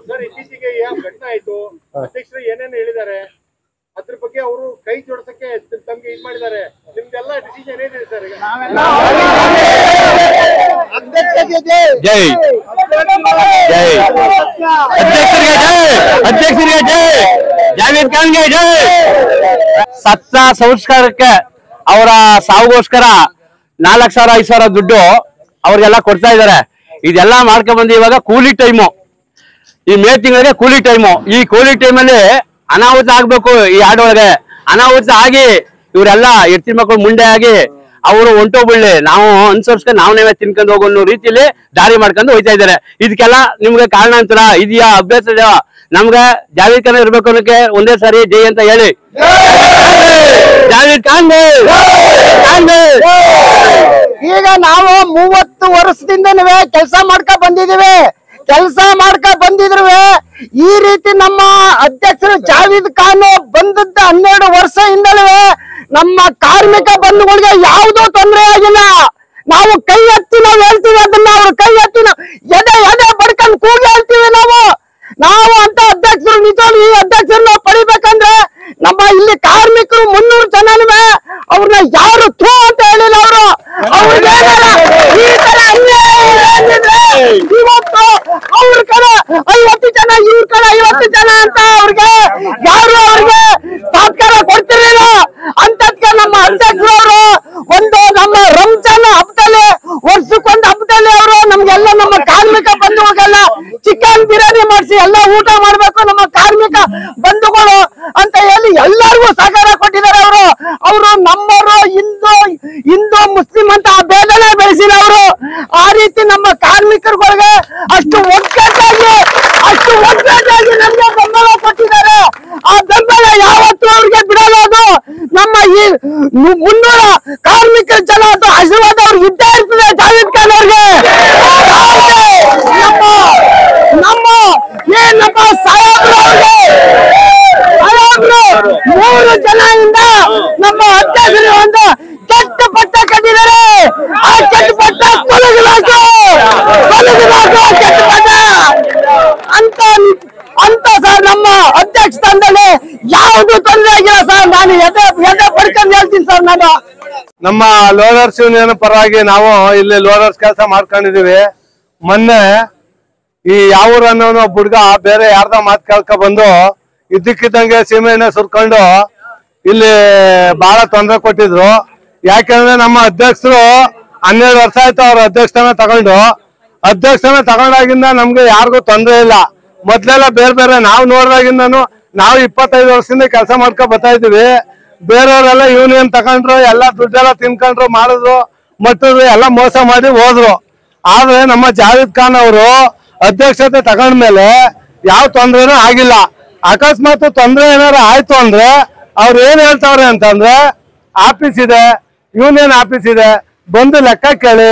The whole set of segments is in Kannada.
ಸರ್, ಇತ್ತೀಚೆಗೆ ಘಟನೆ ಆಯ್ತು, ಅಧ್ಯಕ್ಷರು ಏನೇನು ಹೇಳಿದ್ದಾರೆ ಅದ್ರ ಬಗ್ಗೆ ಅವರು ಕೈ ಜೋಡಿಸಕ್ಕೆ ತಮ್ಗೆ ಇದ್ ಮಾಡಿದ್ದಾರೆ. ನಿಮ್ದೆಲ್ಲ ಡಿಸಿಷನ್ ಏನಿದೆ ಸರ್? ಜೈ ಜೈ ಅಧ್ಯಕ್ಷರಿಗೆ ಜೈ, ಜಾವೇದ್ ಖಾನ್ಗೆ ಜೈ. ಸತ್ತ ಸಂಸ್ಕಾರಕ್ಕೆ ಅವರ ಸಾವಿಗೋಸ್ಕರ 4,000 5,000 ದುಡ್ಡು ಅವ್ರಿಗೆಲ್ಲ ಕೊಡ್ತಾ ಇದಾರೆ. ಇದೆಲ್ಲ ಮಾಡ್ಕೊಂಡ್ ಬಂದು ಇವಾಗ ಕೂಲಿ ಟೈಮು, ಈ ಮೇ ತಿಂಗಳಿಗೆ ಕೂಲಿ ಟೈಮು. ಈ ಕೂಲಿ ಟೈಮಲ್ಲಿ ಅನಾಹುತ ಆಗ್ಬೇಕು. ಈ ಹಾಡೊಳಗೆ ಅನಾಹುತ ಆಗಿ ಇವರೆಲ್ಲ ಎತ್ತಿನ ಮಕ್ಕಳು ಮುಂಡೆ ಆಗಿ ಅವರು ಹೊಂಟೋಗ್ಬಿಡ್ಲಿ, ನಾವು ಅನುಸರಿಸ್ಕೊಂಡು ನಾವೇ ತಿನ್ಕೊಂಡು ಹೋಗೋ ಅನ್ನೋ ರೀತಿಯಲ್ಲಿ ದಾರಿ ಮಾಡ್ಕೊಂಡು ಹೋಯ್ತಾ ಇದಾರೆ. ಇದಕ್ಕೆಲ್ಲ ನಿಮ್ಗೆ ಕಾರಣಾಂತರ ಇದೆಯಾ, ಅಭ್ಯಾಸ ಇದೆಯಾ? ನಮ್ಗೆ ಜಾವೇದ್ ಖಾನ್ ಇರ್ಬೇಕು ಅನ್ನೋಕೆ ಒಂದೇ ಸಾರಿ ಜೈ ಅಂತ ಹೇಳಿ. ಜಾವೇದ್ ಖಾನ್. ಈಗ ನಾವು 30 ವರ್ಷದಿಂದನೂ ಕೆಲಸ ಮಾಡ್ಕ ಬಂದಿದ್ರು ಈ ರೀತಿ ನಮ್ಮ ಅಧ್ಯಕ್ಷರು ಜಾವೇದ್ ಖಾನ್ ಬಂದದ್ದ 12 ವರ್ಷದಿಂದಲೂ ನಮ್ಮ ಕಾರ್ಮಿಕ ಬಂಧುಗಳಿಗೆ ಯಾವುದೋ ತೊಂದರೆ ಆಗಿಲ್ಲ. ನಾವು ಕೈ ಎತ್ತಿ ನಾವು ಹೇಳ್ತೀವಿ, ಅದನ್ನ ಅವ್ರು ಕೈ ಎತ್ತಿ ಎದೆ ಬಡ್ಕೊಂಡು ಕೂಗಿ ಹೇಳ್ತೀವಿ. ನಾವು ಅಂತ ಅಧ್ಯಕ್ಷರು ನಿಜವಾಗ್ಲೂ ಈ ಅಧ್ಯಕ್ಷರನ್ನ ಪಡಿಬೇಕಂದ್ರೆ ನಮ್ಮ ಇಲ್ಲಿ ಕಾರ್ಮಿಕರು 300 ಜನನುವೆ ಅವ್ರನ್ನ ಯಾರು ಥೂ ಅಂತ ಹೇಳಿಲ್ಲ. ಅವ್ರಿಗೆ ಈ ತರ ಇವತ್ತು ಅವ್ರ ಕಡೆ 50 ಜನ, ಇವ್ರ ಕಡೆ 50 ಜನ ಅಂತ ಅವ್ರಿಗೆ ಯಾರು ಸಹಕಾರ ಕೊಡ್ತಿರ್ಲಿಲ್ಲ. ಅಂತದ್ಕೆ ನಮ್ಮ ಅಧ್ಯಕ್ಷರು ಅವರು ಒಂದು ನಮ್ಮ ರಂಜಾನ್ ಹಬ್ಬದಲ್ಲಿ, ವರ್ಷಕ್ಕೊಂದು ಹಬ್ಬದಲ್ಲಿ ಅವರು ನಮ್ಗೆಲ್ಲ ನಮ್ಮ ಕಾರ್ಮಿಕ ಬಂಧುಗಳಿಗೆಲ್ಲ ಚಿಕನ್ ಬಿರಿಯಾನಿ ಮಾಡಿಸಿ ಎಲ್ಲ ಊಟ ಮಾಡ್ಬೇಕು ನಮ್ಮ ಕಾರ್ಮಿಕ ಬಂಧುಗಳು ಅಂತ ಹೇಳಿ ಎಲ್ಲರಿಗೂ ಸಹಕಾರ ಕೊಟ್ಟಿದ್ದಾರೆ. ಅವರು ನಮ್ಮವರು ಹಿಂದೂ ಮುಸ್ಲಿಂ ಅಂತ ಆ ಭೇದನೆ ಬೆಳೆಸಿಲ್ಲ. ಅವರು ಆ ರೀತಿ ನಮ್ಮ ಕಾರ್ಮಿಕರುಗಳಿಗೆ ಅಷ್ಟು ಒಗ್ಗಟ್ಟಾಗಿ ನಮ್ಗೆ ಬೆಂಬಲ ಕೊಟ್ಟಿದ್ದಾರೆ. ಆ ಬೆಂಬಲ ಯಾವತ್ತೂ ಅವ್ರಿಗೆ ಬಿಡೋದು. ನಮ್ಮ ಈ 300 ಕಾರ್ಮಿಕರ ಜನ ಅಂತ ಆಶೀರ್ವಾದ ಅವ್ರಿಗೆ ಇದ್ದೇ ಇರ್ತದೆ. ಜಾವೇದ್ ಖಾನ್ ಅವ್ರಿಗೆ ನಮ್ಮ ಏನಪ್ಪ ಸಾಹೇಬ್ರು 3 ಜನದಿಂದ ನಮ್ಮ ಅಧ್ಯಕ್ಷರು ಒಂದು ಕೆಟ್ಟ ಪಟ್ಟ ಕಟ್ಟಿದ್ದಾರೆ. ಆ ಕೆಟ್ಟ ಪಟ್ಟ ತೊಲಗಬೇಕು ಕೆಟ್ಟ ಪಟ್ಟ ಅಂತ ಸರ್. ನಮ್ಮ ಅಧ್ಯಕ್ಷ ಸ್ಥಾನದಲ್ಲಿ ಯಾವುದು ತೊಂದರೆ ಆಗಿಲ್ಲ ಸರ್. ನಾನು ಎದೆ ಪಡ್ಕೊಂಡು ಹೇಳ್ತೀನಿ ಸರ್. ನಮ್ಮ ಲೋಡರ್ಸ್ ಯೂನಿಯನ್ ಪರವಾಗಿ ನಾವು ಇಲ್ಲಿ ಲೋಡರ್ಸ್ ಕೆಲಸ ಮಾಡ್ಕೊಂಡಿದೀವಿ. ಮೊನ್ನೆ ಈ ಯಾವೂರ್ ಅನ್ನೋ ಒಬ್ಬ ಹುಡ್ಗ ಬೇರೆ ಯಾರ್ದ ಮಾತು ಕೇಳ್ಕೊ ಬಂದು ಇದ್ದಕ್ಕಿದ್ದಂಗೆ ಸೀಮೆಎಣ್ಣೆ ಸುರ್ಕೊಂಡು ಇಲ್ಲಿ ಬಹಳ ತೊಂದರೆ ಕೊಟ್ಟಿದ್ರು. ಯಾಕೆಂದ್ರೆ ನಮ್ಮ ಅಧ್ಯಕ್ಷರು 12 ವರ್ಷ ಆಯ್ತು ಅವ್ರ ಅಧ್ಯಕ್ಷತನ ತಗೊಂಡಾಗಿಂದ ನಮ್ಗೆ ಯಾರಿಗೂ ತೊಂದರೆ ಇಲ್ಲ. ಮೊದ್ಲೆಲ್ಲ ಬೇರೆ ನಾವು ನೋಡಿದಾಗಿಂದನು ನಾವು 25 ವರ್ಷದಿಂದ ಕೆಲಸ ಮಾಡ್ಕೊ ಬರ್ತಾ ಇದೀವಿ. ಬೇರೆಯವರೆಲ್ಲ ಯೂನಿಯನ್ ತಗೊಂಡ್ರು, ಎಲ್ಲ ದುಡ್ಡೆಲ್ಲ ತಿನ್ಕೊಂಡ್ರು, ಮಾಡಿದ್ರು, ಮಟ್ಟರು, ಎಲ್ಲ ಮೋಸ ಮಾಡಿ ಹೋದ್ರು. ಆದ್ರೆ ನಮ್ಮ ಜಾವೇದ್ ಖಾನ್ ಅವರು ಅಧ್ಯಕ್ಷತೆ ತಗೊಂಡ್ಮೇಲೆ ಯಾವ ತೊಂದ್ರೆನೂ ಆಗಿಲ್ಲ. ಅಕಸ್ಮಾತ್ ತೊಂದ್ರೆ ಏನಾರು ಆಯ್ತು ಅಂದ್ರೆ ಅವ್ರು ಏನ್ ಹೇಳ್ತಾವ್ರೆ ಅಂತಂದ್ರೆ, ಆಫೀಸ್ ಇದೆ, ಯೂನಿಯನ್ ಆಫೀಸ್ ಇದೆ, ಬಂದು ಲೆಕ್ಕ ಕೇಳಿ,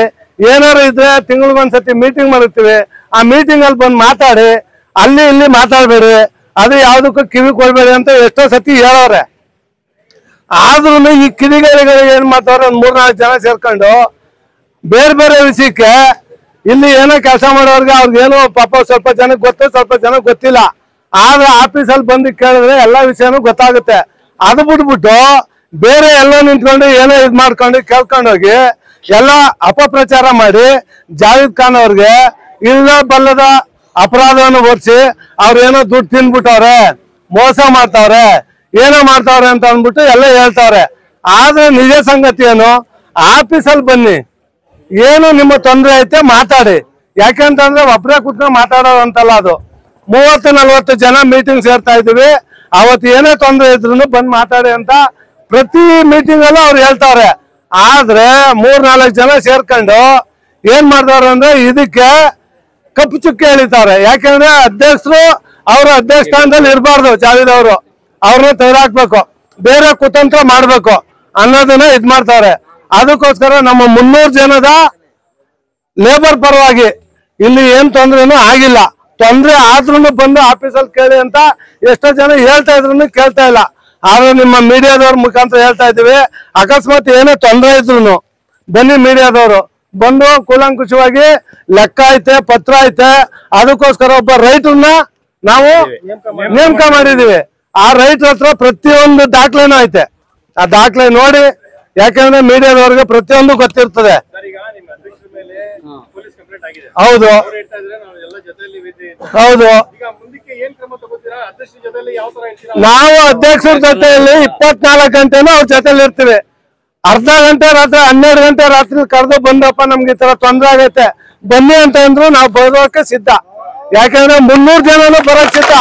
ಏನಾರು ಇದ್ರೆ ತಿಂಗಳಿಗೊಂದ್ಸತಿ ಮೀಟಿಂಗ್ ಮಾಡಿರ್ತೀವಿ, ಆ ಮೀಟಿಂಗ್ ಅಲ್ಲಿ ಬಂದು ಮಾತಾಡಿ, ಅಲ್ಲಿ ಇಲ್ಲಿ ಮಾತಾಡ್ಬೇಡಿ, ಅದು ಯಾವ್ದಕ್ಕೂ ಕಿವಿ ಕೊಡ್ಬೇಡಿ ಅಂತ ಎಷ್ಟೋ ಸತಿ ಹೇಳವ್ರೆ. ಆದ್ರೂ ಈ ಕಿಡಿಗೇಡಿಗಳಿಗೆ ಏನ್ ಮಾಡ್ತಾವ್ರೆ, 3-4 ಜನ ಸೇರ್ಕೊಂಡು ಬೇರೆ ವಿಷಯಕ್ಕೆ ಇಲ್ಲಿ ಏನೋ ಕೆಲಸ ಮಾಡೋರ್ಗೆ ಅವ್ರಿಗೇನೋ ಪಾಪ ಸ್ವಲ್ಪ ಜನಕ್ಕೆ ಗೊತ್ತು, ಸ್ವಲ್ಪ ಜನಕ್ಕೆ ಗೊತ್ತಿಲ್ಲ. ಆದ್ರೆ ಆಫೀಸಲ್ಲಿ ಬಂದು ಕೇಳಿದ್ರೆ ಎಲ್ಲಾ ವಿಷಯನೂ ಗೊತ್ತಾಗುತ್ತೆ. ಅದು ಬಿಟ್ಬಿಟ್ಟು ಬೇರೆ ಎಲ್ಲ ನಿಂತ್ಕೊಂಡು ಏನೋ ಇದ್ ಮಾಡ್ಕೊಂಡು ಕೇಳ್ಕೊಂಡೋಗಿ ಎಲ್ಲ ಅಪಪ್ರಚಾರ ಮಾಡಿ ಜಾವೇದ್ ಖಾನ್ ಅವ್ರಿಗೆ ಇಲ್ಲ ಬಲ್ಲದ ಅಪರಾಧವನ್ನು ಹೊರಿಸಿ ಅವ್ರೇನೋ ದುಡ್ಡು ತಿನ್ಬಿಟ್ಟವ್ರೆ, ಮೋಸ ಮಾಡ್ತಾವ್ರೆ, ಏನೋ ಮಾಡ್ತಾವ್ರೆ ಅಂತ ಅಂದ್ಬಿಟ್ಟು ಎಲ್ಲ ಹೇಳ್ತಾವ್ರೆ. ಆದ್ರೆ ನಿಜ ಸಂಗತಿ ಏನು, ಆಫೀಸಲ್ಲಿ ಬನ್ನಿ, ಏನು ನಿಮ್ಮ ತೊಂದರೆ ಐತೆ ಮಾತಾಡಿ. ಯಾಕೆಂತಂದ್ರೆ ಒಬ್ಬರೇ ಕುತ್ಕೊಂಡು ಮಾತಾಡೋದಂತಲ್ಲ, ಅದು 30-40 ಜನ ಮೀಟಿಂಗ್ ಸೇರ್ತಾ ಇದೀವಿ. ಅವತ್ತು ಏನೇ ತೊಂದರೆ ಇದ್ರು ಬಂದ್ ಮಾತಾಡಿ ಅಂತ ಪ್ರತಿ ಮೀಟಿಂಗ್ ಅಲ್ಲೂ ಅವ್ರು ಹೇಳ್ತಾವ್ರೆ. ಆದ್ರೆ 3-4 ಜನ ಸೇರ್ಕೊಂಡು ಏನ್ ಮಾಡ್ತಾವ್ರೆ ಅಂದ್ರೆ ಇದಕ್ಕೆ ಕಪ್ಪು ಚುಕ್ಕೆ ಎಳಿತಾವ್ರೆ. ಯಾಕೆಂದ್ರೆ ಅಧ್ಯಕ್ಷರು ಅವ್ರ ಅಧ್ಯಕ್ಷ ಸ್ಥಾನದಲ್ಲಿ ಇರಬಾರ್ದು, ಜಾವೇದ್ ಅವರು ಅವ್ರನ್ನ ತೆಗೆದಾಕ್ಬೇಕು, ಬೇರೆ ಕುತಂತ್ರ ಮಾಡ್ಬೇಕು ಅನ್ನೋದನ್ನ ಇದ್ ಮಾಡ್ತಾವ್ರೆ. ಅದಕ್ಕೋಸ್ಕರ ನಮ್ಮ 300 ಜನದ ಲೇಬರ್ ಪರವಾಗಿ ಇಲ್ಲಿ ಏನ್ ತೊಂದ್ರೆನೂ ಆಗಿಲ್ಲ. ತೊಂದ್ರೆ ಆದ್ರೂ ಬಂದು ಆಫೀಸಲ್ಲಿ ಕೇಳಿ ಅಂತ ಎಷ್ಟೋ ಜನ ಹೇಳ್ತಾ ಇದ್ರು, ಕೇಳ್ತಾ ಇಲ್ಲ. ಆದ್ರೆ ನಿಮ್ಮ ಮೀಡಿಯಾದವ್ರ ಮುಖಾಂತರ ಹೇಳ್ತಾ ಇದೀವಿ, ಅಕಸ್ಮಾತ್ ಏನೇ ತೊಂದರೆ ಇದ್ರು ಬನ್ನಿ ಮೀಡಿಯಾದವರು ಬಂದು ಕೂಲಂಕುಷವಾಗಿ ಲೆಕ್ಕ ಐತೆ, ಪತ್ರ ಐತೆ, ಅದಕ್ಕೋಸ್ಕರ ಒಬ್ಬ ರೈತರನ್ನ ನಾವು ನೇಮಕ ಮಾಡಿದೀವಿ. ಆ ರೈತರ ಹತ್ರ ಪ್ರತಿಯೊಂದು ದಾಖಲೆನೂ ಐತೆ. ಆ ದಾಖಲೆ ನೋಡಿ, ಯಾಕಂದ್ರೆ ಮೀಡಿಯಾದವ್ರಿಗೆ ಪ್ರತಿಯೊಂದು ಗೊತ್ತಿರ್ತದೆ. ಹೌದು ಹೌದು. ನಾವು ಅಧ್ಯಕ್ಷರ ಜೊತೆಯಲ್ಲಿ 24 ಗಂಟೆನೂ ಅವ್ರ ಜೊತೆಲಿ ಇರ್ತೀವಿ. ಅರ್ಧ ಗಂಟೆ ರಾತ್ರಿ 12 ಗಂಟೆ ರಾತ್ರಿ ಕರೆದು ಬಂದಪ್ಪ ನಮ್ಗೆ ಈ ತರ ತೊಂದ್ರೆ ಆಗೈತೆ ಬನ್ನಿ ಅಂತ ಅಂದ್ರು ನಾವು ಬರೋಕೆ ಸಿದ್ಧ. ಯಾಕಂದ್ರೆ 300 ಜನನು ಬರೋಕ್ ಸಿದ್ಧ.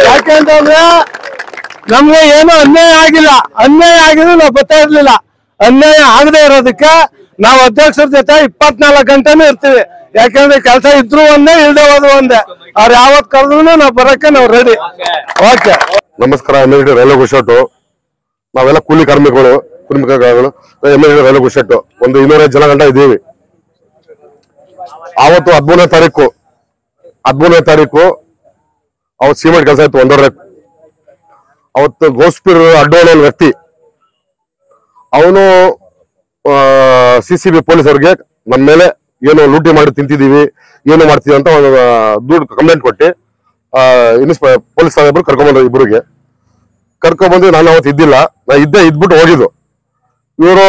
ಯಾಕೆಂತಂದ್ರೆ ನಮ್ಗೆ ಏನು ಅನ್ಯಾಯ ಆಗಿಲ್ಲ. ಅನ್ಯಾಯ ಆಗಿದ್ರು ನಾವು ಬರ್ತಾ ಇರ್ಲಿಲ್ಲ. ಅನ್ಯಾಯ ಆಗದೆ ಇರೋದಕ್ಕೆ ನಾವು ಅಧ್ಯಕ್ಷರ ಜೊತೆ 24 ಗಂಟೆನೂ ಇರ್ತೀವಿ. ಯಾಕಂದ್ರೆ ಕೆಲಸ ಇದ್ರು ಒಂದೇ, ಇಲ್ದೆ ಹೋದ್ರು ಒಂದೇ. ಅವ್ರು ಯಾವತ್ ಕರೆದ್ರು ನಾವು ಬರಕ್ಕೆ ನಾವು ರೆಡಿ. ಓಕೆ, ನಮಸ್ಕಾರ. ಎಮ್ಎಲ್ಎ ರೈಲ್ವೆ ಗುಶೆಟ್ಟು, ನಾವೆಲ್ಲ ಕೂಲಿ ಕಾರ್ಮಿಕರು ಎಮ್ಎಲ್ಎ ರೈಲ್ವೆ ಗುಶೆಟ್ಟು ಒಂದು 205 ಜನ ಗಂಟ ಇದ್ದೀವಿ. ಆವತ್ತು 13ನೇ ತಾರೀಕು ಅವತ್ತು ಸಿಮೆಂಟ್ ಕೆಲಸ ಇತ್ತು 1.5. ಅವತ್ತು ಗೋಸ್ಪೀರ್ ಅಡ್ಡೋಣ ವ್ಯಕ್ತಿ, ಅವನು CCB ಪೊಲೀಸ್ ಅವ್ರಿಗೆ ನಮ್ಮ ಮೇಲೆ ಏನು ಲೂಟಿ ಮಾಡಿ ತಿಂತಿದೀವಿ, ಏನು ಮಾಡ್ತೀವಿ ಅಂತ ಒಂದು ದುಡ್ಡು ಕಂಪ್ಲೇಂಟ್ ಕೊಟ್ಟು ಪೊಲೀಸ್ ಸಾಹೇಬರು ಕರ್ಕೊಂಡ್ಬಂದ್ರು. ಇಬ್ಬರಿಗೆ ಕರ್ಕೊಂಡ್ಬಂದು ನಾನು ಅವತ್ತು ಇದ್ದಿಲ್ಲ, ನಾ ಇದ್ಬಿಟ್ಟು ಹೋಗಿದ್ದು. ಇವರು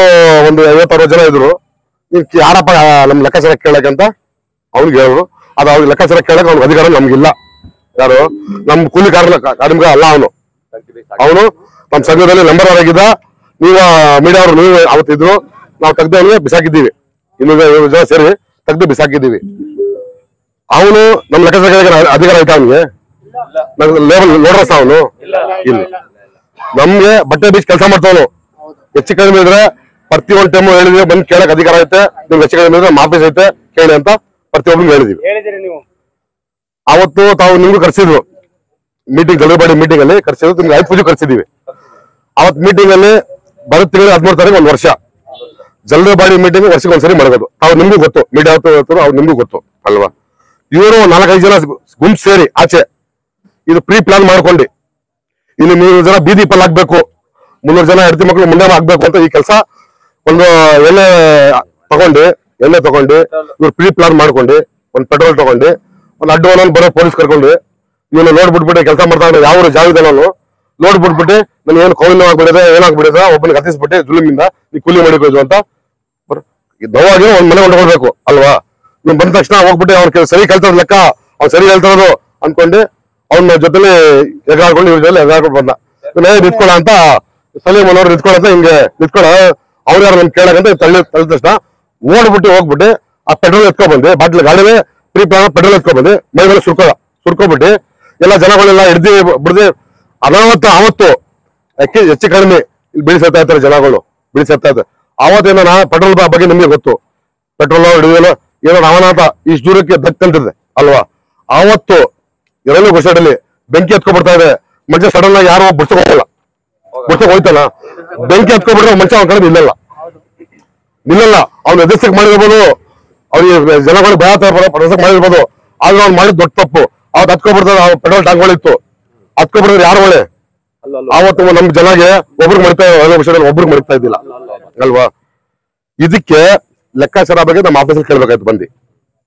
ಒಂದು 50-60 ಜನ ಇದ್ರು. ಯಾರಪ್ಪ ನಮ್ ಲೆಕ್ಕಾಚಾರ ಕೇಳಕ್ಕಂತ ಅವ್ನಿಗೆ ಹೇಳಿದ್ರು. ಅದು ಅವ್ರಿಗೆ ಲೆಕ್ಕಾಚಾರ ಕೇಳಕ್ ಅವ್ನಿಗೆ ಅಧಿಕಾರ ನಮ್ಗಿಲ್ಲ. ಯಾರು ನಮ್ ಕೂಲಿ ಕಾರ್ಮಿಕ ಅಲ್ಲ ಅವನು ನಮ್ ಸಂಘದಲ್ಲಿ ನಂಬರ್ ಆಗಿದ್ದ. ನೀವು ಮೀಡಿಯಾ ಅವರು ನೀವು ಅವತ್ತಿದ್ರು, ನಾವು ತೆಗ್ದವನಿಗೆ ಬಿಸಾಕಿದ್ದೀವಿ. 200 ಜನ ಸೇರಿ ತೆಗ್ದು ಬಿಸಾಕಿದ್ದೀವಿ. ಅವನು ನಮ್ ಲೆಕ್ಕಾಚಾರ ಅಧಿಕಾರ ಆಯ್ತಾ ಅವನಿಗೆ? ಲೇಬಲ್ ನೋಡ್ರಸ ಅವನು ಇಲ್ಲ. ನಮ್ಗೆ ಬಟ್ಟೆ ಬೀಚ್ ಕೆಲಸ ಮಾಡ್ತಾವನು. ಹೆಚ್ಚು ಕಡಿಮೆ ಇದ್ರೆ ಪ್ರತಿಯೊಂದು ಟೈಮು ಹೇಳಿದ್ವಿ, ಬಂದು ಕೇಳಕ್ ಅಧಿಕಾರ ಐತೆ, ನಿಮ್ಗೆ ಹೆಚ್ಚು ಕಡಿಮೆ ಇದ್ರೆ ಆಫೀಸ್ ಐತೆ ಕೇಳಿ ಅಂತ ಪ್ರತಿಯೊಬ್ಬರು ಹೇಳಿದೀವಿ. ಅವತ್ತು ತಾವು ನಿಮ್ಗೂ ಕರ್ಸಿದ್ರು ಮೀಟಿಂಗ್, ಜಲ್ದಿಬಾಡಿ ಮೀಟಿಂಗ್ ಅಲ್ಲಿ ಕರ್ಸಿದ್ರು. ನಿಮ್ಗೆ 5 ಪೂಜೆ ಕರ್ಸಿದೀವಿ. ಅವತ್ ಮೀಟಿಂಗ್ ಅಲ್ಲಿ ಬರೋ ತಿಂಗಳು 13 ತಾರೀಕು 1 ವರ್ಷ ಜಲ್ದಿಬಾಡಿ ಮೀಟಿಂಗ್ ವರ್ಷಕ್ಕೆ ಒಂದ್ಸರಿ ಮಾಡೋದು. ತಾವು ನಿಮ್ಗೂ ಗೊತ್ತು, ಮೀಡಿಯಾ ಅವ್ರು ನಿಮ್ಗೂ ಗೊತ್ತು ಅಲ್ವಾ? ಇವರು 4-5 ಜನ ಗುಂಪು ಸೇರಿ ಆಚೆ ಇದು ಪ್ರೀ ಪ್ಲಾನ್ ಮಾಡ್ಕೊಂಡು ಇಲ್ಲಿ 300 ಜನ ಬೀದಿ ಪಲ್ ಹಾಕ್ಬೇಕು, 300 ಜನ ಹೆಂಡತಿ ಮಕ್ಕಳು ಮುಂದೆ ಹಾಕ್ಬೇಕು ಅಂತ ಈ ಕೆಲಸ ಒಂದು ಎಣ್ಣೆ ತಗೊಂಡು ಇವ್ರು ಪ್ರೀ ಪ್ಲಾನ್ ಮಾಡ್ಕೊಂಡು ಒಂದು ಪೆಟ್ರೋಲ್ ತಗೊಂಡು ಒಂದು ಅಡ್ಡೋನಲ್ಲಿ ಬರೋ ಪೊಲೀಸ್ ಕರ್ಕೊಂಡು ಇವನು ನೋಡ್ಬಿಟ್ಬಿಟ್ಟು ಕೆಲಸ ಮಾಡ್ತಾ ಯಾವ ಜಾಗದಲ್ಲೂ ನೋಡ್ಬಿಟ್ಬಿಟ್ಟು ನನ್ಗೆ ಏನು ಕೌಲಿನ ಆಗ್ಬಿಡಿದೆ, ಏನಾಗ್ಬಿಡಿದೆ, ಒಬ್ಬನಿಗೆ ಹತ್ತಿಸ್ಬಿಟ್ಟು ಜುಲುಮಿಂದ ನೀ ಕೂಲಿ ಮಾಡಿಕೋದು ಅಂತ ನೋವಾಗಿ ಒಂದ್ ಮನೆ ಹೊಂದ್ಕೊಳ್ಬೇಕು ಅಲ್ವಾ? ನೀವ್ ಬಂದ ತಕ್ಷಣ ಹೋಗ್ಬಿಟ್ಟು ಅವ್ನ ಸರಿ ಕೇಳ್ತಾರ ಲೆಕ್ಕ, ಅವ್ನು ಸರಿ ಹೇಳ್ತಾರೋದು ಅನ್ಕೊಂಡು ಅವ್ನ ಜೊತೆಲಿ ಎಗಾಡ್ಕೊಂಡು ಇವ್ರ ಜೊತೆ ಎಗಾಡ್ಕೊಂಡು ಬಂದ. ನಿಂತ್ಕೊಳ್ಳ ಅಂತ ಸಲೀಮ್ ಅನ್ನೋರು ನಿಂತ್ಕೊಳ್ಳ ಅಂತ ಹಿಂಗೆ ನಿಂತ್ಕೊಳ್ಳ ಅವ್ರು ಯಾರು ನನ್ ಕೇಳಕಂತ ತಳ್ಳಿದ ತಕ್ಷಣ ಓಡ್ಬಿಟ್ಟು ಹೋಗ್ಬಿಟ್ಟು ಆ ಪೆಟ್ರೋಲ್ ಎತ್ಕೊಂಡ್ ಬಂದು ಬಾಟ್ಲಿ ಗಾಡಿನೇ ಪ್ರೀ ಪ್ಲಾನ್ ಪೆಟ್ರೋಲ್ ಎತ್ಕೊಂಡ್ ಬಂದು ಮೈ ಮೇಲೆ ಸುರ್ಕೊಬಿಟ್ಟು ಎಲ್ಲ ಜನಗಳೆಲ್ಲ ಹಿಡ್ದಿ ಬಿಡ್ದು ಅವತ್ತು ಹೆಚ್ಚು ಕಡಿಮೆ ಇಲ್ಲಿ ಬಿಡಿಸ್ತಾ ಇರ್ತಾರೆ ಜನಗಳು, ಬಿಡಿಸ್ತಾ ಇರ್ತಾರೆ. ಆವತ್ತೇನೋ ಪೆಟ್ರೋಲ್ ಬಗ್ಗೆ ನಿಮ್ಗೆ ಗೊತ್ತು, ಪೆಟ್ರೋಲ್ ಹಿಡಿಯೋಲ್ಲ ಏನೋ ರಾಮನಾಥ ಇಷ್ಟು ದೂರಕ್ಕೆ ದಕ್ಕಂತಿದೆ ಅಲ್ವಾ? ಆವತ್ತು ರೈಲ್ವೆ ಗುಶೆಟ್ಟಲ್ಲಿ ಬೆಂಕಿ ಎತ್ಕೊಬಿಡ್ತಾ ಇದೆ. ಮನುಷ್ಯ ಸಡನ್ ಆಗಿ ಯಾರು ಬಿಡ್ಸಕ್ ಹೋಯ್ತಾನ, ಬೆಂಕಿ ಎತ್ಕೊಬಿಟ್ರೆ ಮನುಷ್ಯ ಅವನ ಕಡೆ ನಿಲ್ಲಲ್ಲ. ಅವ್ನು ಎದುರ್ಸಕ್ ಮಾಡಿರ್ಬೋದು, ಅವ್ರಿಗೆ ಜನಗಳು ಭಯ ಪ್ರದರ್ಶಕ ಮಾಡಿರ್ಬೋದು, ಆದ್ರೆ ಅವ್ನು ಮಾಡಿದ್ ದೊಡ್ಡ ತಪ್ಪು. ಅವತ್ತು ಹತ್ಕೊಬಿಡ್ತಾರೆ, ಪೆಟ್ರೋಲ್ ಟ್ಯಾಂಕ್ಗಳಿತ್ತು, ಹತ್ಕೊಬಿಡಿದ್ರೆ ಯಾರು ಒಳ್ಳೆ? ಆವತ್ತು ನಮ್ ಜನಗೆ ಒಬ್ರಿಗೆ ಮಾಡ್ತಾ ಒಬ್ರಿಗೆ ಮಾಡ್ತಾ ಇದ್ದಿಲ್ಲ ಅಲ್ವಾ? ಇದಕ್ಕೆ ಲೆಕ್ಕಾಚಾರ ಬಗ್ಗೆ ನಮ್ಮ ಆಫೀಸಲ್ಲಿ ಕೇಳ್ಬೇಕಾಯ್ತು ಬಂದು.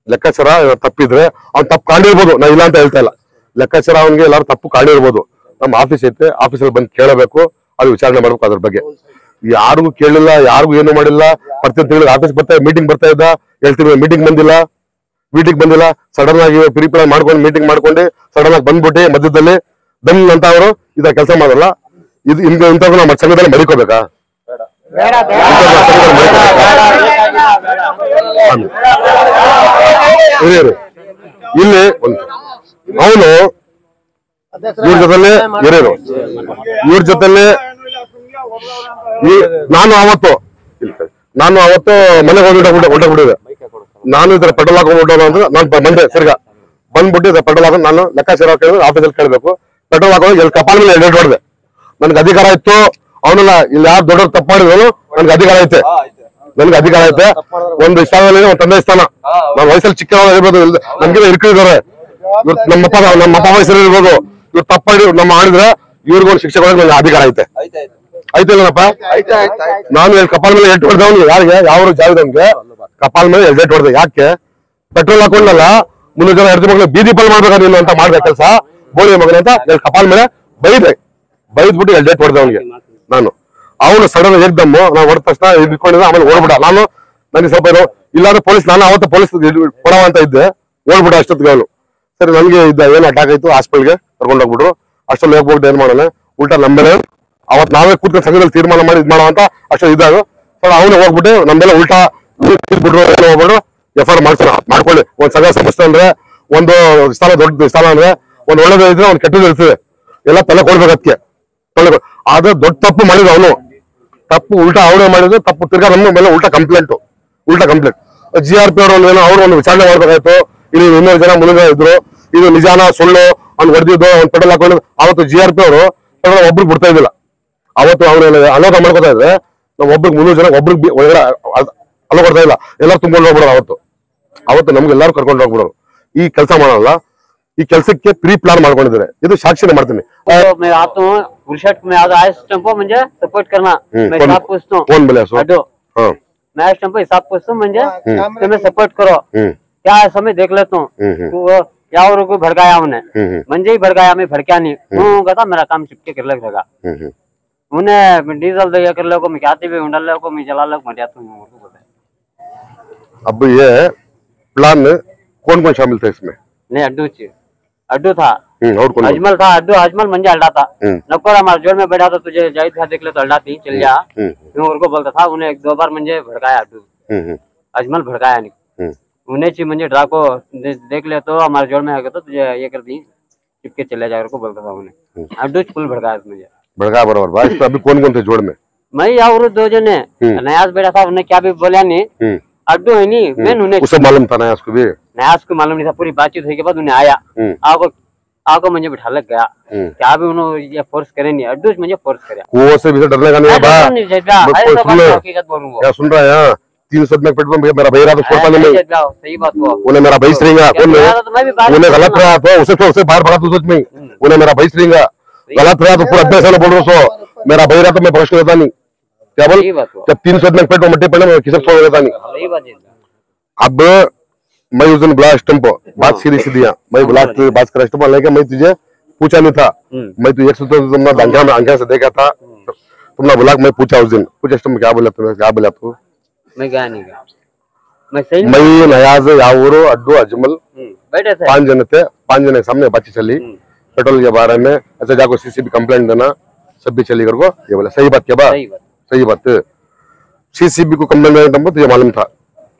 ಲೆಕ್ಕಾಚಾರ ತಪ್ಪಿದ್ರೆ ಅವ್ನು ತಪ್ಪು ಕಾಣಿರ್ಬೋದು, ನಾ ಇಲ್ಲ ಅಂತ ಹೇಳ್ತಾ ಇಲ್ಲ. ಲೆಕ್ಕಾಚಾರ ಅವನಿಗೆ ಎಲ್ಲಾರು ತಪ್ಪು ಕಾಣಿರ್ಬೋದು. ನಮ್ಮ ಆಫೀಸ್ ಐತೆ, ಆಫೀಸಲ್ಲಿ ಬಂದು ಕೇಳಬೇಕು, ಅದು ವಿಚಾರಣೆ ಮಾಡ್ಬೇಕು. ಅದ್ರ ಬಗ್ಗೆ ಯಾರಿಗೂ ಕೇಳಿಲ್ಲ, ಯಾರಿಗೂ ಏನು ಮಾಡಿಲ್ಲ. ಪ್ರತಿ ತಿಂಗಳಿಗೆ ಆಫೀಸ್ ಮೀಟಿಂಗ್ ಬರ್ತಾ ಇದ್ದ, ಹೇಳ್ತೀವಿ ಮೀಟಿಂಗ್ ಬಂದಿಲ್ಲ. ಸಡನ್ ಆಗಿ ಪ್ರೀ ಪ್ಲಾನ್ ಮಾಡ್ಕೊಂಡು ಮೀಟಿಂಗ್ ಮಾಡ್ಕೊಂಡು ಸಡನ್ ಆಗಿ ಬಂದ್ಬಿಟ್ಟು ಮಧ್ಯದಲ್ಲಿ ದಮ್ ಅಂತ ಅವರು ಇದ ಕೆಲಸ ಮಾಡಲ್ಲ. ಇದು ಇಂಥವ್ರು ನಮ್ಮ ಸಂಘದಲ್ಲಿ ಮರಿಕೋಬೇಕಾ? ಇಲ್ಲಿ ಅವನು ಇವ್ರ ಜೊತೆಲೆ ಹಿರಿಯರು, ಇವ್ರ ಜೊತೆಲೆ ನಾನು ಅವತ್ತು ಮನೆಗೆ ಹೊರಟೋಗ್ಬಿಟ್ಟಿದೆ. ನಾನು ಇದ್ರ ಪೆಟ್ರೋಲ್ ಹಾಕೊಂಡ್ಬಿಟ್ಟೋನು ಅಂದ್ರೆ ನಾನು ಬಂದೆ ತಿರ್ಗಾ ಬಂದ್ಬಿಟ್ಟು ಇದ್ರ ಪೆಟ್ರೋಲ್ ಹಾಕೊಂಡು ನಾನು ಲೆಕ್ಕಾಚಾರ ಕೇಳಿದ್ರೆ ಆಫೀಸಲ್ಲಿ ಕೇಳಬೇಕು. ಪೆಟ್ರೋಲ್ ಹಾಕೊಂಡು ಎಲ್ಲಿ ಕಪಾಲ ಮೇಲೆ ಎಡೆ ಹೊಡೆದೆ. ನನ್ಗೆ ಅಧಿಕಾರ ಇತ್ತು, ಅವನಲ್ಲ ಇಲ್ಲಿ ಯಾರು ದೊಡ್ಡವ್ರು ತಪ್ಪು ಮಾಡಿದ್ರು ನನ್ಗೆ ಅಧಿಕಾರ ಐತೆ. ಒಂದು ಸ್ಥಾನದಲ್ಲಿ ಒಂದು ತಂದೆ ಸ್ಥಾನ. ನಾನು ವಯಸ್ಸಲ್ಲಿ ಚಿಕ್ಕವರಾಗಿರ್ಬೋದು, ನಮ್ಗೆ ಇರ್ಕಿದ್ದಾರೆ. ನಮ್ಮ ಅಪ್ಪ ವಯಸ್ಸಲ್ಲಿ ಇರ್ಬೋದು. ಇವ್ರು ತಪ್ಪು ಮಾಡಿ ನಮ್ಮ ಮಾಡಿದ್ರೆ ಇವ್ರಿಗೊಂದು ಶಿಕ್ಷೆ ಕೊಡೋಕೆ ನನಗೆ ಅಧಿಕಾರ ಐತೆ ಐತಿಲ್ಲನಪ್ಪ. ನಾನು ಇಲ್ಲಿ ಕಪಾಲ್ ಮೇಲೆ ಎಟ್ಟು ಹೊಡೆದ ಅವ್ನಿಗೆ, ಯಾರಿಗೆ ಯಾವ ಜಾಗದವ್ನಿಗೆ ಕಪಾಲ್ ಮೇಲೆ ಎಟ್ಟು ಹೊಡೆದೆ. ಯಾಕೆ ಪೆಟ್ರೋಲ್ ಹಾಕೊಂಡಲ್ಲ 300 ಜನ ಹೆಡ್ತಿ ಮಕ್ಕಳು ಬೀದಿ ಪಾಲ್ ಮಾಡ್ಬೇಕಾ ನೀನು ಅಂತ ಮಾಡ್ದೆ ಕೆಲಸ ಬೋಳಿ ಮಗನ ಅಂತ ಕಪಾಲ್ ಮೇಲೆ ಬೈದ್ಬಿಟ್ಟು ಎಟ್ಟು ಹೊಡೆದೆ ಅವ್ನಿಗೆ ನಾನು. ಅವನು ಸಡನ್ ಏಕ್ದಮ್ಮು ನಾವು ಹೊಡೆದ ತಕ್ಷಣ ಇಟ್ಕೊಂಡಿದ್ದ, ಆಮೇಲೆ ಓಡ್ಬಿಡ. ನನಗೆ ಸ್ವಲ್ಪ ಏನು ಇಲ್ಲಾಂದ್ರೆ ಪೊಲೀಸ್, ನಾನು ಅವತ್ತು ಪೊಲೀಸ್ ಕೊಡವ ಅಂತ ಇದ್ದೆ, ಓಡ್ಬಿಡ ಅಷ್ಟೊತ್ತಿಗೆ ಅವನು. ಸರಿ ನನಗೆ ಇದ್ದ ಏನು ಅಟ್ಯಾಕ್ ಆಯ್ತು, ಹಾಸ್ಪಿಟಲ್ಗೆ ಕರ್ಕೊಂಡು ಹೋಗ್ಬಿಟ್ರು. ಅಷ್ಟೊಂದು ಹೋಗ್ಬಿಟ್ಟು ಏನ್ ಮಾಡೋಣ ಉಲ್ಟಾ ನಮ್ಮೇಲೆ ಅವತ್ತು ನಾವೇ ಕೂತ್ಕೊಂಡು ಸಂಘದಲ್ಲಿ ತೀರ್ಮಾನ ಮಾಡಿ ಇದ್ ಮಾಡೋ ಅಂತ ಅಷ್ಟೊಂದು ಇದ್ದಾಗ ಅವನು ಹೋಗ್ಬಿಟ್ಟು ನಮ್ಮೆಲ್ಲ ಉಲ್ಟಾ ಬಿಟ್ರು ಹೋಗ್ಬಿಟ್ಟು FIR ಮಾಡ್ಕೊಳ್ಳಿ. ಒಂದ್ ಸಂಘ ಸಂಸ್ಥೆ ಅಂದ್ರೆ ಒಂದು ಸ್ಥಳ, ದೊಡ್ಡ ಸ್ಥಳ ಅಂದ್ರೆ ಒಂದ್ ಒಳ್ಳೇದು ಇದ್ರೆ ಒಂದ್ ಕೆಟ್ಟದ್ದು ಇರ್ತದೆ, ಎಲ್ಲ ತಲೆ ಕೊಡ್ಬೇಕು ಅದಕ್ಕೆ. ಆದ್ರೆ ದೊಡ್ಡ ತಪ್ಪು ಮಾಡಿದ್ರು ಅವನು, ತಪ್ಪು ಉಲ್ಟಾ ಅವನೇ ಮಾಡಿದ್ರು ತಪ್ಪು. ತಿರ್ಗಾ ನಮ್ಮ ಮೇಲೆ ಉಲ್ಟಾ ಕಂಪ್ಲೇಂಟ್. GRP ಅವ್ರು ಒಂದು ವಿಚಾರಣೆ ಮಾಡ್ಬೇಕಾಯ್ತು. ಇಲ್ಲಿ 200 ಜನ ಮುಳುಗ ಇದ್ರು, ಇದು ನಿಜಾನ ಸುಳ್ಳು, ಅವ್ನು ಹೊಡೆದಿದ್ದು ಅವ್ನು ಪೆಟ್ರೋಲ್ ಹಾಕೊಂಡು. ಅವತ್ತು GRP ಅವರು ಒಬ್ರಿಗೆ ಬಿಡ್ತಾ ಇದ್ದಿಲ್ಲ. ಅವತ್ತು ಅವನ ಅಲೋಕ ಮಾಡ್ಕೊತಾ ಇದ್ರೆ ನಾವು ಒಬ್ರಿಗೆ 300 ಜನ ಒಬ್ರಿಗೆ ಅಲೋ ಕೊಡ್ತಾ ಇಲ್ಲ, ಎಲ್ಲರೂ ತುಂಬ್ಕೊಂಡು ಹೋಗ್ಬಿಡೋರು. ಅವತ್ತು ನಮ್ಗೆಲ್ಲಾರು ಕರ್ಕೊಂಡು ಹೋಗ್ಬಿಡೋರು. ಈ ಕೆಲಸ ಮಾಡಲ್ಲ, ಈ ಕೆಲಸಕ್ಕೆ ಪ್ರೀ ಪ್ಲಾನ್ ಮಾಡ್ಕೊಂಡಿದ್ದಾರೆ. ಇದು ಸಾಕ್ಷಿನೇ ಮಾಡ್ತೀನಿ. म्हणजे सपोर्ट करना, मैं हिसाब पूछता हूँ, फोन बोले मैं टेम्पो हिसाब पूछता हूँ, म्हणजे तुम्हें सपोर्ट करो क्या समय देख लेता हूँ. यावर को भड़काया हमने, म्हणजे ही भड़काया, मैं भड़काया नहीं हूँ. कहता मेरा काम चिपके कर लगेगा, उन्हें डीजल दे कर लो को, मैं कहती भी उंडल लो को, मैं जला लो मर जाता हूँ. अब ये प्लान कौन कौन शामिल थे इसमें? नहीं अड्डू था, और कौन? अजमल था. अजमल मंजे अल्डा था. नकोर हमारे जोड़ में बैठा था, तुझे जाहिद था देख ले तो अल्डा थी, चल जा. मैं उनको बोलता था, उन्हें 1-2 बार मंजे भड़काया अड्डू. अजमल भड़काया नहीं, उन्हें ची मंजे ड्राको देख ले तो हमारे जोड़ में आ गया तो तुझे ये कर दी, चिपके चले जाए को बोलता था उन्हें. अड्डू फुल भड़काया मुझे, भड़का बराबर भाई. अभी कौन कौन थे जोड़ में? मैं और 2 जने, नयाज बैठा था, उन्हें क्या भी बोला नहीं. अड्डू है नहीं, मैं उन्हें उसे मालूम था नयाज को भी? नयाज को मालूम नहीं था. पूरी बातचीत हुई के बाद उन्हें आया, आको मुझे बिठा लग गया. क्या भी उन्होंने ये फोर्स करे नहीं, अड्डू मुझे फोर्स करे. कुओं से भी डरने का नहीं है बा. क्या सुन रहा है यहाँ 300 में पेट्रोल मेरा भाई रहा तो छोड़ता नहीं. सही बात वो, उन्हें मेरा भाई सरेंगा, उन्हें गलत रहा तो उसे बाहर बढ़ा तो सोच में उन्हें मेरा भाई सरेंगा. गलत रहा तो पूरा 10 साल बोल रहा सो मेरा भाई रहा तो मैं प्रश्न देता नहीं. क्या बोल, जब 300 में पेट्रोल मट्टी पड़े मैं किसी छोड़ देता नहीं. अब मैं उस दिन बुला स्टम्प, बात सीधी मैं बुला बात करा स्टम्प लेके, मैं तुझे पूछा नहीं था. मैं तुझे तुमने अंकिया से देखा था, तुमने बुला, मैं पूछा उस दिन, पूछा स्टम्प क्या बोला तुम्हें, क्या बोला तू? मैं क्या नहीं कहा, मैं नयाज यावूरू अड्डू अजमल बैठे थे, 5 जने थे. 5 जने सामने बातचीत चली पेट्रोल के बारे में. ऐसे जाको CCB कंप्लेंट देना, सब भी चली करको. ये बोला सही बात क्या बात? सही बात. CCB को कंप्लेंट देना तुझे मालूम था,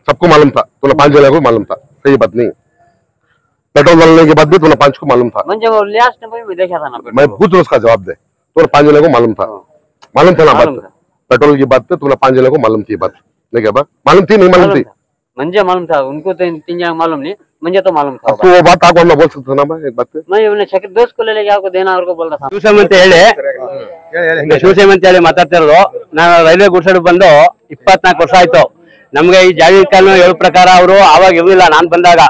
सबको मालूम था, तूने 5 जने को मालूम था. सही बात नहीं, पेट्रोल डालने के बाद भी तूने 5 को मालूम था. देखा था ना, मैं पूछ उसका जवाब दे. तूने 5 जने को मालूम था ना बात, पेट्रोल की बात पे तूने 5 जने को मालूम थी बात, नहीं क्या बात मालूम थी? नहीं मालूम थी? मंजे मालूम था, उनको तो 3 जन मालूम नहीं, मुझे तो मालूम था. तो वो बात आपको हम बोल सकते ना एक बात पे? मैं उन्हें शक्र दोस्त को ले लेके आपको देना और को बोलता था. ಶಿವಸೇನೆ ಅಂತ ಹೇಳಿ ಮಾತಾಡ್ತಾ ಇರೋದು. ನಾನು ರೈಲ್ವೆ ಗುಡ್ಸಡ್ ಬಂದು 24 ವರ್ಷ ಆಯ್ತು. ನಮ್ಗೆ ಈ ಜಾವೇದ್ ಖಾನ್ ಹೇಳೋ ಪ್ರಕಾರ ಅವರು ಆವಾಗ ಇರ್ಲಿಲ್ಲ. ನಾನ್ ಬಂದಾಗ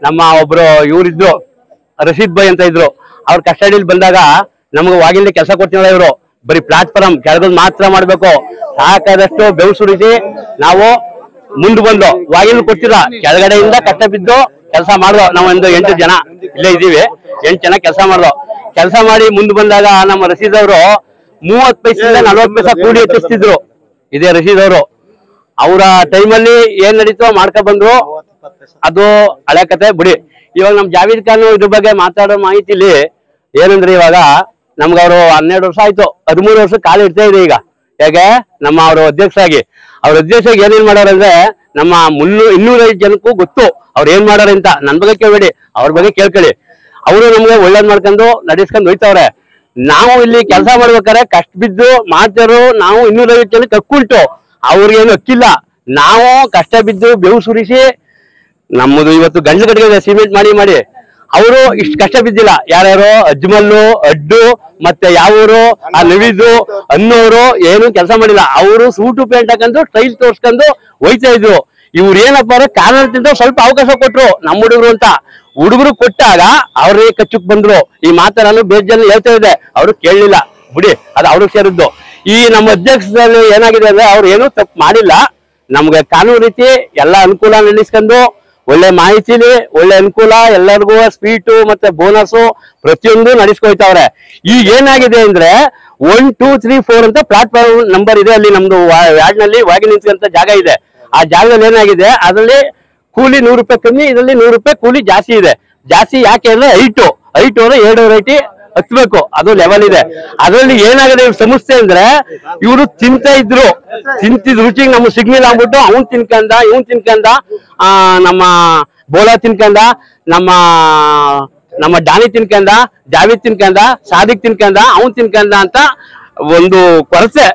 ನಮ್ಮ ಒಬ್ರು ಇವರಿದ್ರು, ರಶೀದ್ ಭಾಯ್ ಅಂತ ಇದ್ರು, ಅವ್ರ ಕಸ್ಟಡಿಯಲ್ಲಿ ಬಂದಾಗ ನಮ್ಗೆ ವಾಗಿಲ್ಲಿ ಕೆಲಸ ಕೊಡ್ತಿಲ್ಲ. ಇವರು ಬರೀ ಪ್ಲಾಟ್ಫಾರ್ಮ್ ಕೆಳಗಡೆ ಮಾತ್ರ ಮಾಡ್ಬೇಕು, ಸಾಕಾದಷ್ಟು ಬೆವು ಸುರಿಸಿ ನಾವು ಮುಂದೆ ಬಂದು ವಾಗಿಲ್ ಕೊಡ್ತಿಲ್ಲ. ಕೆಳಗಡೆಯಿಂದ ಕಷ್ಟ ಬಿದ್ದು ಕೆಲಸ ಮಾಡ್ದೋ. ನಾವೊಂದು 8 ಜನ ಇಲ್ಲೇ ಇದೀವಿ, 8 ಜನ ಕೆಲಸ ಮಾಡಿ ಮುಂದೆ ಬಂದಾಗ ನಮ್ಮ ರಶೀದ್ ಅವರು 30 ಪೈಸೆಯಿಂದ 40 ಪೈಸೆ ಕೂಲಿ ಹೆಚ್ಚಿಸ್ತಿದ್ರು. ಇದೇ ರಶೀದ್ ಅವರು. ಅವರ ಟೈಮಲ್ಲಿ ಏನ್ ನಡೀತೋ ಮಾಡ್ಕೊ ಬಂದ್ರು, ಅದು ಹಳೆ ಕತೆ ಬಿಡಿ. ಇವಾಗ ನಮ್ ಜಾವೇದ್ ಖಾನ್ ಇದ್ರ ಬಗ್ಗೆ ಮಾತಾಡೋ ಮಾಹಿತಿಲಿ ಏನಂದ್ರೆ, ಇವಾಗ ನಮ್ಗೆ ಅವರು 12 ವರ್ಷ ಆಯ್ತು, 13 ವರ್ಷ ಕಾಲ ಇಡ್ತಾ ಇದೆ ಈಗ. ಯಾಕೆ ನಮ್ಮ ಅವರು ಅಧ್ಯಕ್ಷರಾಗಿ, ಅವ್ರ ಅಧ್ಯಕ್ಷರಾಗಿ ಏನೇನ್ ಮಾಡಾರಂದ್ರೆ, ನಮ್ಮ 205 ಜನಕ್ಕೂ ಗೊತ್ತು ಅವ್ರು ಏನ್ ಮಾಡಾರ ಅಂತ. ನನ್ ಬಗ್ಗೆ ಕೇಳ್ಬೇಡಿ, ಅವ್ರ ಬಗ್ಗೆ ಕೇಳ್ಕೊಳ್ಳಿ. ಅವರು ನಮ್ಗೆ ಒಳ್ಳೇದ್ ಮಾಡ್ಕೊಂಡು ನಡೆಸ್ಕೊಂಡು ಹೋಯ್ತವ್ರೆ. ನಾವು ಇಲ್ಲಿ ಕೆಲಸ ಮಾಡ್ಬೇಕಾದ್ರೆ ಕಷ್ಟ ಬಿದ್ದು ಮಾಡ್ತಾರೋ. ನಾವು 205 ಜನಕ್ಕೆ ಹಕ್ಕುಂಟು, ಅವ್ರಿಗೇನು ಹಕ್ಕಿಲ್ಲ. ನಾವು ಕಷ್ಟ ಬಿದ್ದು ಬೆವು ಸುರಿಸಿ ನಮ್ಮದು ಇವತ್ತು ಗಂಡ್ಲು ಕಟ್ಟಿಗೆ ಸಿಮೆಂಟ್ ಮಾಡಿ ಅವರು ಇಷ್ಟು ಕಷ್ಟ ಬಿದ್ದಿಲ್ಲ. ಯಾರ್ಯಾರು ಅಜ್ಮಲ್ಲು, ಅಡ್ಡು, ಮತ್ತೆ ಯಾವೂರು, ಆ ನವೀದು ಅನ್ನೋರು ಏನು ಕೆಲಸ ಮಾಡಿಲ್ಲ. ಅವರು ಸೂಟು ಪೇಂಟ್ ಹಾಕೊಂಡು ಸ್ಟೈಲ್ ತೋರ್ಸ್ಕೊಂಡು ಹೋಯ್ತಾ ಇದ್ರು. ಇವ್ರು ಏನಪ್ಪ ಅಂದ್ರೆ ಕಾರಣದಿಂದ ಸ್ವಲ್ಪ ಅವಕಾಶ ಕೊಟ್ರು ನಮ್ಮ ಹುಡುಗರು ಅಂತ. ಹುಡುಗರು ಕೊಟ್ಟಾಗ ಅವ್ರೇ ಕಚ್ಚುಕ್ ಬಂದ್ರು. ಈ ಮಾತ ನಾನು ಬೇರೆ ಜನ ಹೇಳ್ತಾ ಇದ್ದೆ, ಅವ್ರು ಕೇಳಲಿಲ್ಲ ಬಿಡಿ, ಅದು ಅವ್ರಿಗೆ ಸೇರಿದ್ದು. ಈ ನಮ್ಮ ಅಧ್ಯಕ್ಷರಲ್ಲಿ ಏನಾಗಿದೆ ಅಂದ್ರೆ ಅವ್ರು ಏನೂ ತಪ್ಪು ಮಾಡಿಲ್ಲ. ನಮ್ಗೆ ಕಾನೂನು ರೀತಿ ಎಲ್ಲ ಅನುಕೂಲ ನಡೆಸ್ಕೊಂಡು ಒಳ್ಳೆ ಮಾಹಿತಿಲಿ ಒಳ್ಳೆ ಅನುಕೂಲ, ಎಲ್ಲರಿಗೂ ಸ್ವೀಟು ಮತ್ತೆ ಬೋನಸ್ ಪ್ರತಿಯೊಂದು ನಡೆಸ್ಕೊಯ್ತಾವ್ರೆ. ಈಗ ಏನಾಗಿದೆ ಅಂದ್ರೆ 1, 2, 3, 4 ಅಂತ ಪ್ಲಾಟ್ಫಾರ್ಮ್ ನಂಬರ್ ಇದೆ ಅಲ್ಲಿ ನಮ್ದು ವಾರ್ಡ್ ನಲ್ಲಿ ವಾಗಿ ನಿಂತ್ಕೊಂತ ಜಾಗ ಇದೆ. ಆ ಜಾಗದಲ್ಲಿ ಏನಾಗಿದೆ, ಅದರಲ್ಲಿ ಕೂಲಿ 100 ರೂಪಾಯಿ ಕಮ್ಮಿ, ಇದರಲ್ಲಿ 100 ರೂಪಾಯಿ ಕೂಲಿ ಜಾಸ್ತಿ ಇದೆ. ಜಾಸ್ತಿ ಯಾಕೆ ಅಂದ್ರೆ ಹೈಟ್ ಅಂದ್ರೆ 2 ವೆರೈಟಿ ಹತ್ಬೇಕು, ಅದು ಲೆವೆಲ್ ಇದೆ. ಅದರಲ್ಲಿ ಏನಾಗಿದೆ ಇವ್ರ ಸಂಸ್ಥೆ ಅಂದ್ರೆ, ಇವರು ತಿಂತಿದ್ ರುಚಿಗೆ ನಮ್ಗೆ ಸಿಗ್ಲಿಲ್ಲ ಅಂದ್ಬಿಟ್ಟು ಅವ್ನ್ ತಿನ್ಕಂದ ಇವ್ನ್ ತಿನ್ಕಂದ, ನಮ್ಮ ಬೋಲಾ ತಿನ್ಕಂದ, ನಮ್ಮ ಡಾನಿ ತಿನ್ಕಂದ, ಜಾವೇದ್ ತಿನ್ಕಂದ, ಸಾದಿಕ್ ತಿನ್ಕಂದ, ಅವ್ನ್ ತಿನ್ಕಂದ ಅಂತ ಒಂದು ಕೊರತೆ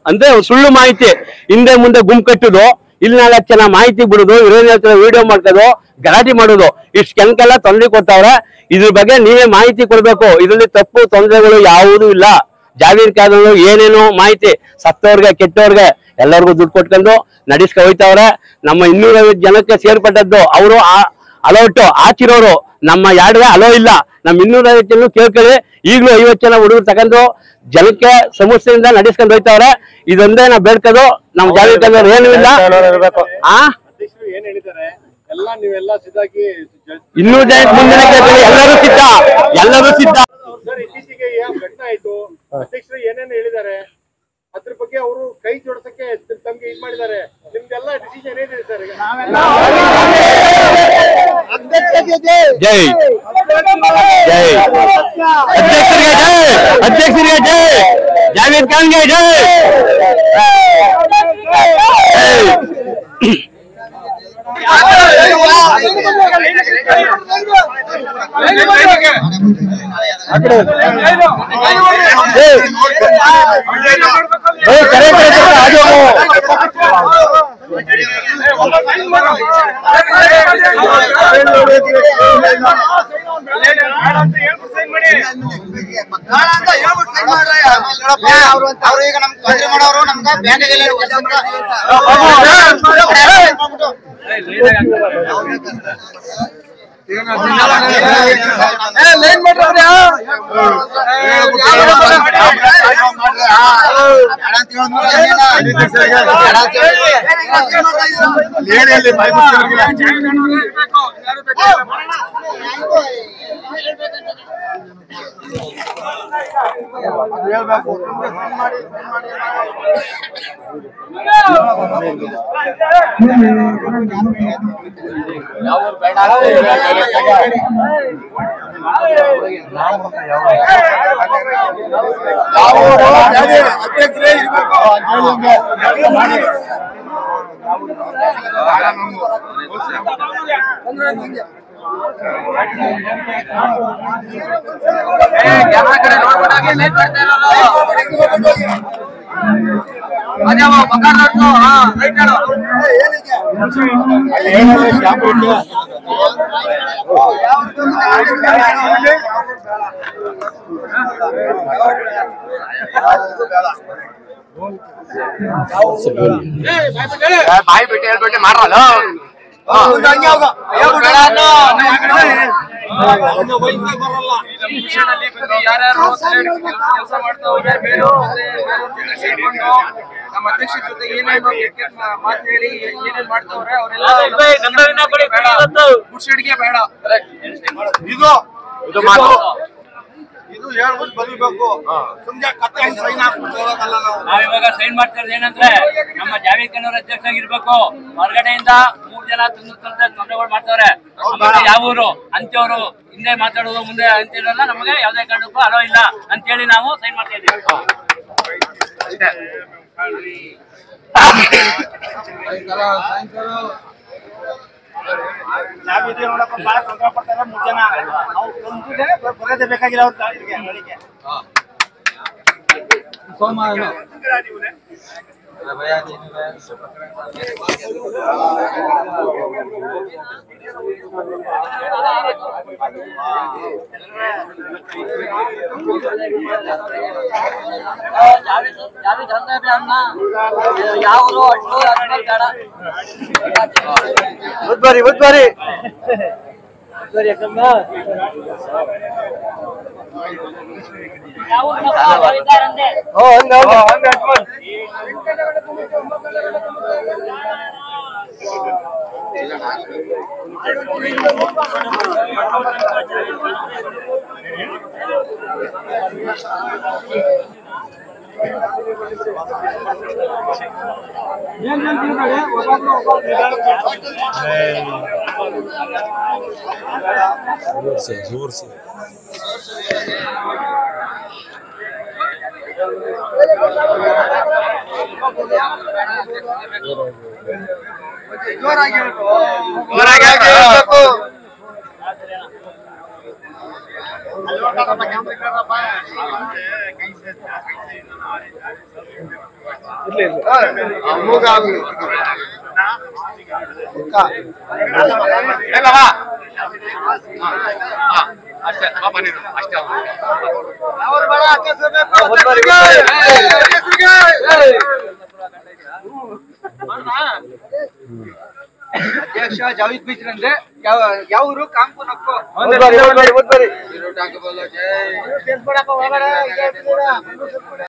ಅಂದ್ರೆ ಸುಳ್ಳು ಮಾಹಿತಿ ಹಿಂದೆ ಮುಂದೆ ಗುಂಪು ಕಟ್ಟುದು, ಇಲ್ಲಿ 4 ಜನ ಮಾಹಿತಿ ಬಿಡುದು, ವಿಡಿಯೋ ಮಾಡ್ಕೋದು, ಗಲಾಟೆ ಮಾಡುದು, ಇಷ್ಟು ಕೆಂಕೆಲ್ಲ ತೊಂದರೆ ಕೊಡ್ತಾವ್ರೆ. ಇದ್ರ ಬಗ್ಗೆ ನೀವೇ ಮಾಹಿತಿ ಕೊಡ್ಬೇಕು. ಇದರಲ್ಲಿ ತಪ್ಪು ತೊಂದರೆಗಳು ಯಾವುದೂ ಇಲ್ಲ. ಜಾಮೀನ್ ಕಾನೂನು ಏನೇನು ಮಾಹಿತಿ ಸತ್ತವ್ರಿಗೆ ಕೆಟ್ಟವ್ರಿಗೆ ಎಲ್ಲರಿಗೂ ದುಡ್ಡು ಕೊಟ್ಕೊಂಡು ನಡೆಸ್ಕೊ ಹೋಯ್ತಾವ್ರೆ. ನಮ್ಮ 250 ಜನಕ್ಕೆ ಸೇರ್ಪಟ್ಟದ್ದು ಅವರು ಅಲೌಟ್ ಹಾಕಿರೋರು, ನಮ್ಮ ಯಾರ್ಡ್ಗೆ ಅಲೋ ಇಲ್ಲ. ನಮ್ 250 ಜನ ಕೇಳ್ಕೊಳ್ಳಿ. ಈಗಲೂ 50 ಜನ ಹುಡುಗರು ತಗೊಂಡು ಜನಕ್ಕೆ ಸಮಸ್ಯೆಯಿಂದ ನಡೆಸ್ಕೊಂಡು ಹೋಯ್ತಾವ್ರೆ. ಇದೊಂದೇ ನಾವು ಬೇಡ್ಕೋದು. ನಮ್ ಜಾಮೀನ್ ಕಾನೂನು ಏನೂ ಇಲ್ಲ. ಅಧ್ಯಕ್ಷರು ಏನ್ ಹೇಳಿದ್ದಾರೆ ಎಲ್ಲ ನೀವೆಲ್ಲ ಸಿದ್ಧಾಗಿ ಇನ್ನೂ ಮುಂದಿನ ಕೇಳ್ಕೊಳ್ಳಿ. ಎಲ್ಲರೂ ಸಿದ್ಧ. ಸರ್, ಇತ್ತೀಚೆಗೆ ಘಟನೆ ಆಯ್ತು, ಅಧ್ಯಕ್ಷರು ಏನೇನು ಹೇಳಿದ್ದಾರೆ ಅದ್ರ ಬಗ್ಗೆ ಅವರು ಕೈ ಜೋಡಿಸಕ್ಕೆ ತಮ್ಗೆ ಇದ್ ಮಾಡಿದ್ದಾರೆ. ನಿಮ್ದೆಲ್ಲ ಡಿಸಿಷನ್ ಏನಿದೆ ಸರ್? ಈಗ ಜೈ ಅಧ್ಯಕ್ಷರಿಗೆ ಜೈ, ಜಾವೇದ್ ಖಾನ್ಗೆ ಜೈ. ಅವ್ರೀಗ ನಮ್ ತೊಂದ್ರೆ ಮಾಡೋರು ನಮ್ಗ ಬ್ಯಾಂಕ್ ಬಾಯಿ ಬಿಟ್ಟು ಹೇಳ್ಬಿಟ್ಟು ಮಾಡ್ರಲ್ಲ. ಯಾರ್ಯಾರು ಕೆಲಸ ಮಾಡ್ತಾವ್ರೆ, ನಮ್ಮ ಅಧ್ಯಕ್ಷರ ಜೊತೆ ಏನೇನು ಮಾತು ಹೇಳಿ ಏನೇನ್ ಮಾಡ್ತಾವ್ರೆ ಅವರೆಲ್ಲ ಗುಡ್ಸಿಡಿಗೆ ಬೇಡ. ಇದು ಮಾತು ಇದು ಹೇಳ್ಬಿಟ್ಟು ಬರೀಬೇಕು. ಸುಮ್ನೆ ಕತ್ತೆ ಸೈನ್ ಹಾಕ್ಬಿಟ್ಟು ಹೋಗಲ್ಲ. ನಾವಿವಾಗ ಸೈನ್ ಮಾಡ್ತಾ ಇರೋದು ಏನಂದ್ರೆ, ನಮ್ಮ ಜಾವೇದ್ ಖಾನ್ ಅವ್ರ ಅಧ್ಯಕ್ಷ ಆಗಿರ್ಬೇಕು. ಹೊರಗಡೆಯಿಂದ 3 ಜನ ತೊಂದರೆಗಳು ಮಾಡ್ತಾವ್ರೆ. ಯಾವ ಊರು ಅಂತವ್ರು ಹಿಂದೆ ಮಾತಾಡೋದು ಮುಂದೆ ಅಂತಿರಲ್ಲ, ನಮಗೆ ಯಾವ್ದೇ ಕಾರಣಕ್ಕೂ ಅಲೋ ಇಲ್ಲ ಅಂತೇಳಿ ನಾವು ಸೈನ್ ಮಾಡ್ತಾ ಇದ್ದೀವಿ. ನಾವಿದ್ದೀವಿ ನೋಡಪ್ಪ, ಬಹಳ ತೊಂದರೆ ಪಡ್ತಾರೆ 3 ಜನ. ಅವ್ರು ಬರೋದೇ ಬೇಕಾಗಿಲ್ಲ ಅವ್ರ ಬೆಳಿಗ್ಗೆ. ಬುದ್ಬರಿ ಅಧ್ಯಕ್ಷ ಜಾವೇದ್ ಬೀಚ್ ಅಂದ್ರೆ ಯಾವ ಊರು ಕಾಂಪು ನಕ್ಕು